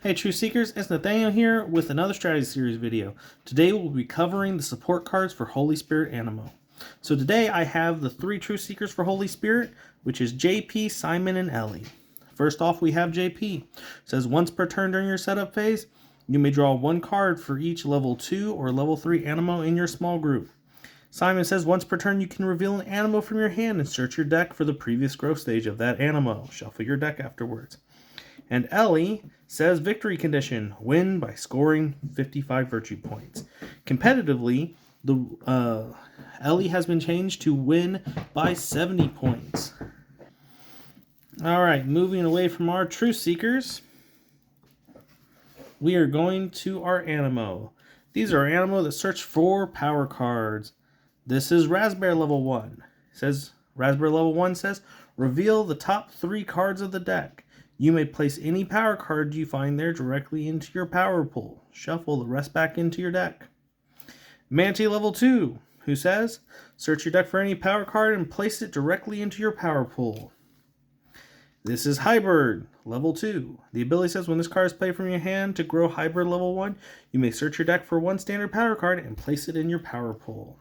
Hey True Seekers, it's Nathaniel here with another strategy series video. Today we'll be covering the support cards for Holy Spirit Animo. So today I have the 3 True Seekers for Holy Spirit, which is JP, Simon, and Ellie. First off we have JP. It says once per turn during your setup phase, you may draw 1 card for each level 2 or level 3 Animo in your small group. Simon says once per turn you can reveal an Animo from your hand and search your deck for the previous growth stage of that Animo. Shuffle your deck afterwards. And Ellie says victory condition, win by scoring 55 virtue points. Competitively, Ellie has been changed to win by 70 points. Alright, moving away from our Truth Seekers, we are going to our Animo. These are Animo that search for power cards. This is Raspberry level 1. Raspberry level 1 says, reveal the top 3 cards of the deck. You may place any power card you find there directly into your power pool. Shuffle the rest back into your deck. Manti level 2, who says, search your deck for any power card and place it directly into your power pool. This is Hybrid level 2. The ability says when this card is played from your hand to grow Hybrid level 1, you may search your deck for 1 standard power card and place it in your power pool.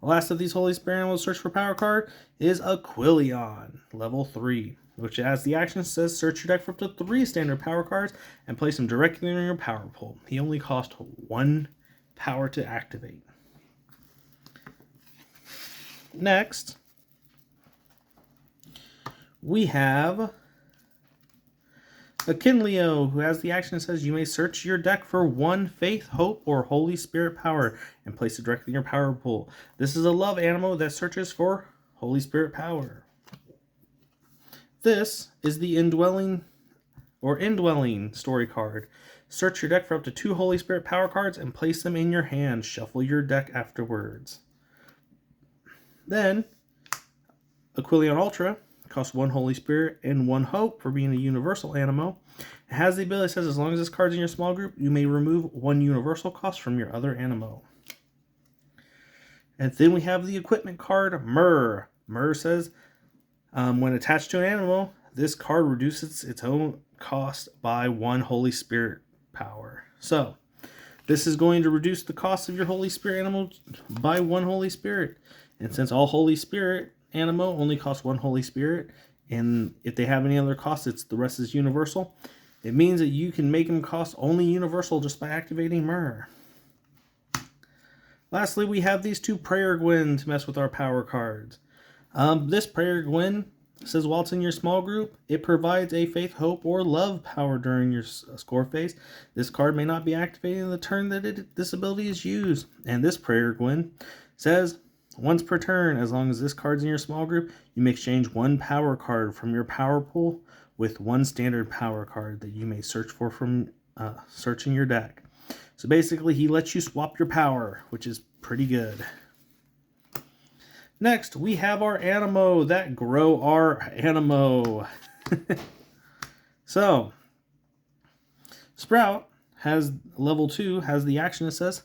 The last of these Holy Spirit Animals search for power card is Aquilion level 3. Which as the action says, search your deck for up to 3 standard power cards and place them directly in your power pool. He only cost 1 power to activate. Next, we have Akinleo, who has the action that says you may search your deck for 1 Faith, Hope, or Holy Spirit power and place it directly in your power pool. This is a love Animo that searches for Holy Spirit power. This is the Indwelling story card. Search your deck for up to 2 Holy Spirit power cards and place them in your hand. Shuffle your deck afterwards. Then, Aquilion Ultra costs 1 Holy Spirit and 1 Hope for being a universal Animo. It has the ability that says as long as this card's in your small group, you may remove 1 universal cost from your other Animo. And then we have the equipment card, Myrrh. Myrrh says, when attached to an Animo, this card reduces its own cost by 1 Holy Spirit power. So, this is going to reduce the cost of your Holy Spirit Animo by 1 Holy Spirit. And since all Holy Spirit Animo only cost 1 Holy Spirit, and if they have any other costs, the rest is universal, it means that you can make them cost only universal just by activating Myrrh. Lastly, we have these 2 Prayer Gwen to mess with our power cards. This Prayer Gwen says while it's in your small group, it provides a Faith, Hope, or Love power during your score phase. This card may not be activated in the turn that this ability is used. And this Prayer Gwen says once per turn, as long as this card's in your small group, you may exchange 1 power card from your power pool with 1 standard power card that you may search for from searching your deck. So basically, he lets you swap your power, which is pretty good. Next, we have our Animo that grow our Animo. So, Sprout has level 2, has the action that says,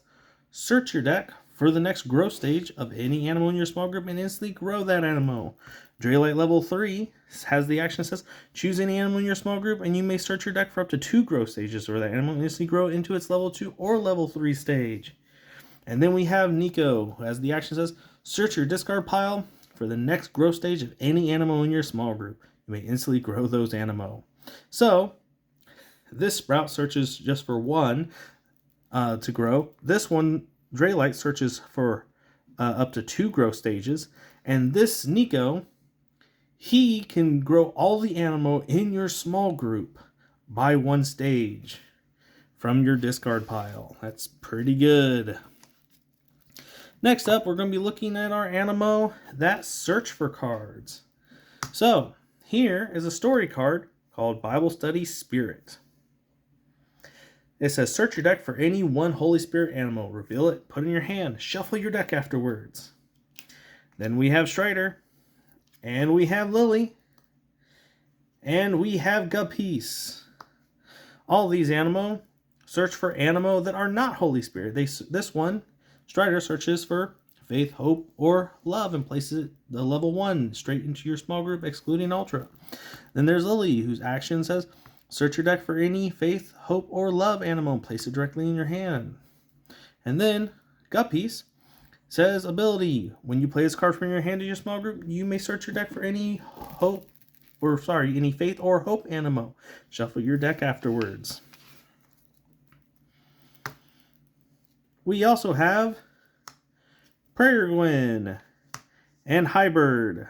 search your deck for the next growth stage of any Animo in your small group and instantly grow that Animo. Draylite level 3 has the action that says, choose any Animo in your small group and you may search your deck for up to 2 growth stages where that Animo will instantly grow into its level 2 or level 3 stage. And then we have Nico, who has the action that says, search your discard pile for the next growth stage of any Animo in your small group. You may instantly grow those Animo. So, this Sprout searches just for 1 to grow. This one, Draylite, searches for up to 2 growth stages. And this Nico, he can grow all the Animo in your small group by 1 stage from your discard pile. That's pretty good. Next up, we're going to be looking at our Animo that search for cards. So, here is a story card called Bible Study Spirit. It says, search your deck for any 1 Holy Spirit Animo. Reveal it, put it in your hand, shuffle your deck afterwards. Then we have Strider, and we have Lily, and we have Guppies. All these Animo search for Animo that are not Holy Spirit. This one, Strider, searches for Faith, Hope, or Love and places the level 1 straight into your small group, excluding Ultra. Then there's Lily, whose action says, Search your deck for any faith, hope, or love animal. Place it directly in your hand. And then, Gut Piece says ability. When you play this card from your hand in your small group, you may search your deck for any any faith or hope animal. Shuffle your deck afterwards. We also have Prayer and Hybrid.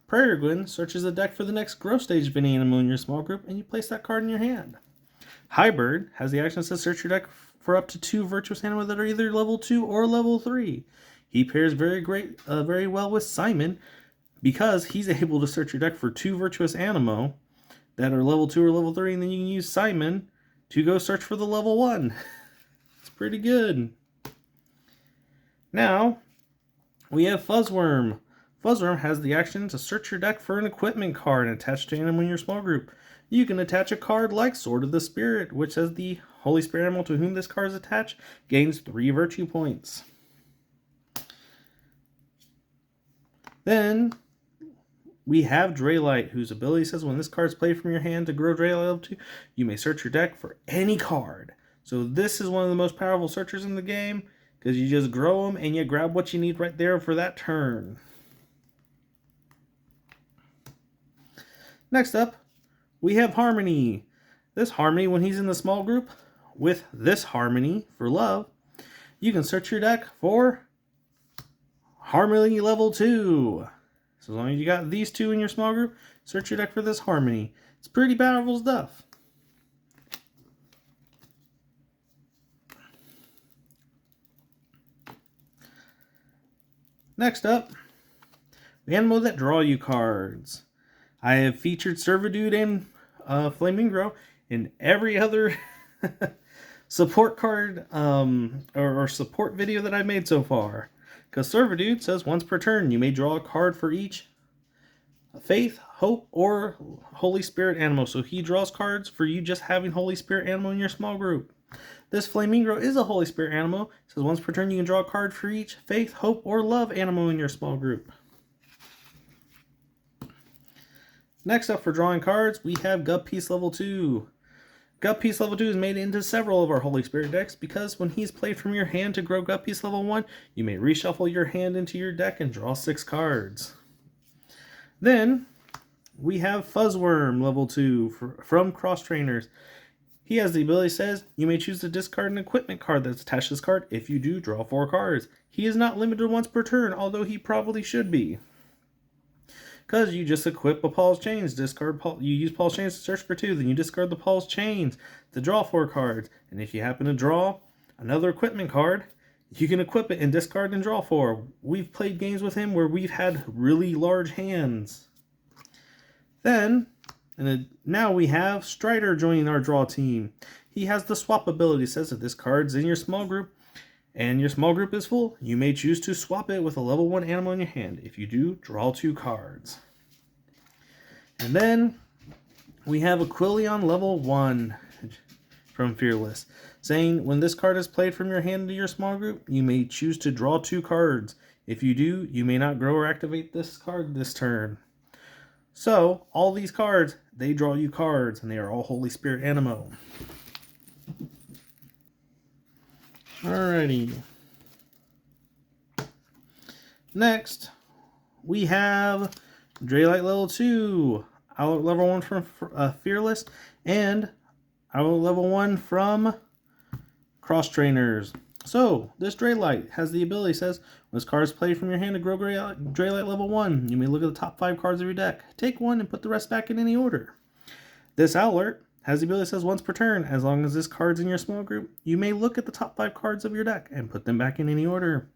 Prayer searches the deck for the next growth stage of any animal in your small group, and you place that card in your hand. Hybrid has the action that says search your deck for up to 2 virtuous animals that are either level 2 or level 3. He pairs very well with Simon because he's able to search your deck for 2 virtuous animo that are level 2 or level 3, and then you can use Simon to go search for the level 1. It's pretty good. Now, we have Fuzzworm. Fuzzworm has the action to search your deck for an equipment card attached to an animal in your small group. You can attach a card like Sword of the Spirit, which says the Holy Spirit animal to whom this card is attached gains 3 virtue points. Then we have Draylight, whose ability says when this card is played from your hand to grow Draylight level 2, you may search your deck for any card. So this is one of the most powerful searchers in the game, because you just grow them and you grab what you need right there for that turn. Next up, we have Harmony. This Harmony, when he's in the small group, with this Harmony for love, you can search your deck for Harmony level 2. So as long as you got these 2 in your small group, search your deck for this Harmony. It's pretty powerful stuff. Next up, the animal that draw you cards. I have featured Servidude and Flamingo in every other support card or support video that I've made so far. Because Servidude says once per turn you may draw a card for each faith, hope, or Holy Spirit animal. So he draws cards for you just having Holy Spirit animal in your small group. This Flamingo is a Holy Spirit animal. It says once per turn you can draw a card for each faith, hope, or love animal in your small group. Next up for drawing cards, we have Gut Piece level 2. Gut Piece level 2 is made into several of our Holy Spirit decks because when he's played from your hand to grow Gut Piece level 1, you may reshuffle your hand into your deck and draw 6 cards. Then we have Fuzzworm level 2 from Cross Trainers. He has the ability that says you may choose to discard an equipment card that's attached to this card. If you do, draw 4 cards. He is not limited once per turn, although he probably should be. Because you just equip a Paul's Chains, you use Paul's Chains to search for 2, then you discard the Paul's Chains to draw 4 cards. And if you happen to draw another equipment card, you can equip it and discard and draw 4. We've played games with him where we've had really large hands. Then, now we have Strider joining our draw team. He has the swap ability. It says if this card's in your small group and your small group is full, you may choose to swap it with a level 1 animal in your hand. If you do, draw 2 cards. And then we have Aquilion level 1 from Fearless, saying when this card is played from your hand to your small group, you may choose to draw 2 cards. If you do, you may not grow or activate this card this turn. So, all these cards, they draw you cards, and they are all Holy Spirit Animo. Alrighty. Next, we have Draylight level 2, Outlet level 1 from Fearless, and Outlet level 1 from Cross Trainers. So, this Draylight has the ability, says, when this card is played from your hand to grow Draylight level 1, you may look at the top 5 cards of your deck. Take 1 and put the rest back in any order. This Outlet has the ability, says, once per turn, as long as this card's in your small group, you may look at the top 5 cards of your deck and put them back in any order.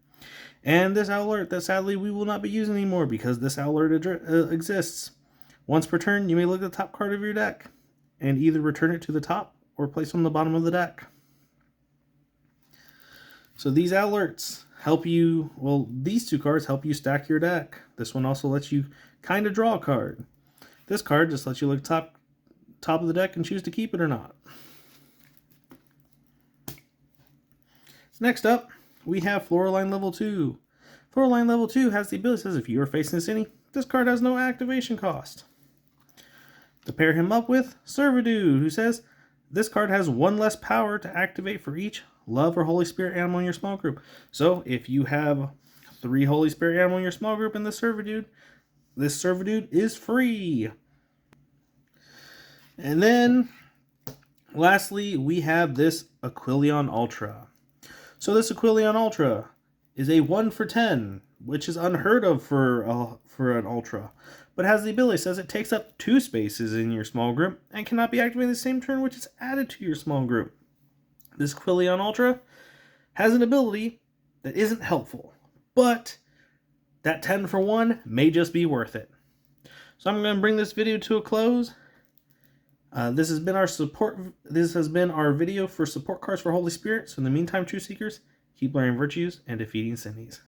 And this Outlet that sadly we will not be using anymore because this Outlet exists. Once per turn, you may look at the top card of your deck and either return it to the top or place it on the bottom of the deck. So these alerts help you, well, these 2 cards help you stack your deck. This one also lets you kind of draw a card. This card just lets you look top of the deck and choose to keep it or not. Next up, we have Floraline level 2. Floraline level 2 has the ability, says if you are facing this innie, this card has no activation cost. to pair him up with Servidude, who says, this card has 1 less power to activate for each Love or Holy Spirit animal in your small group. So if you have 3 Holy Spirit animal in your small group and this Servidude is free. And then, lastly, we have this Aquilion Ultra. So this Aquilion Ultra is a 1 for 10, which is unheard of for an Ultra, but has the ability, says it takes up 2 spaces in your small group and cannot be activated the same turn which is added to your small group. This Aquilion Ultra has an ability that isn't helpful, but that 10 for 1 may just be worth it. So I'm going to bring this video to a close. This has been our video for support cards for Holy Spirit. So in the meantime, True Seekers, keep learning virtues and defeating sins.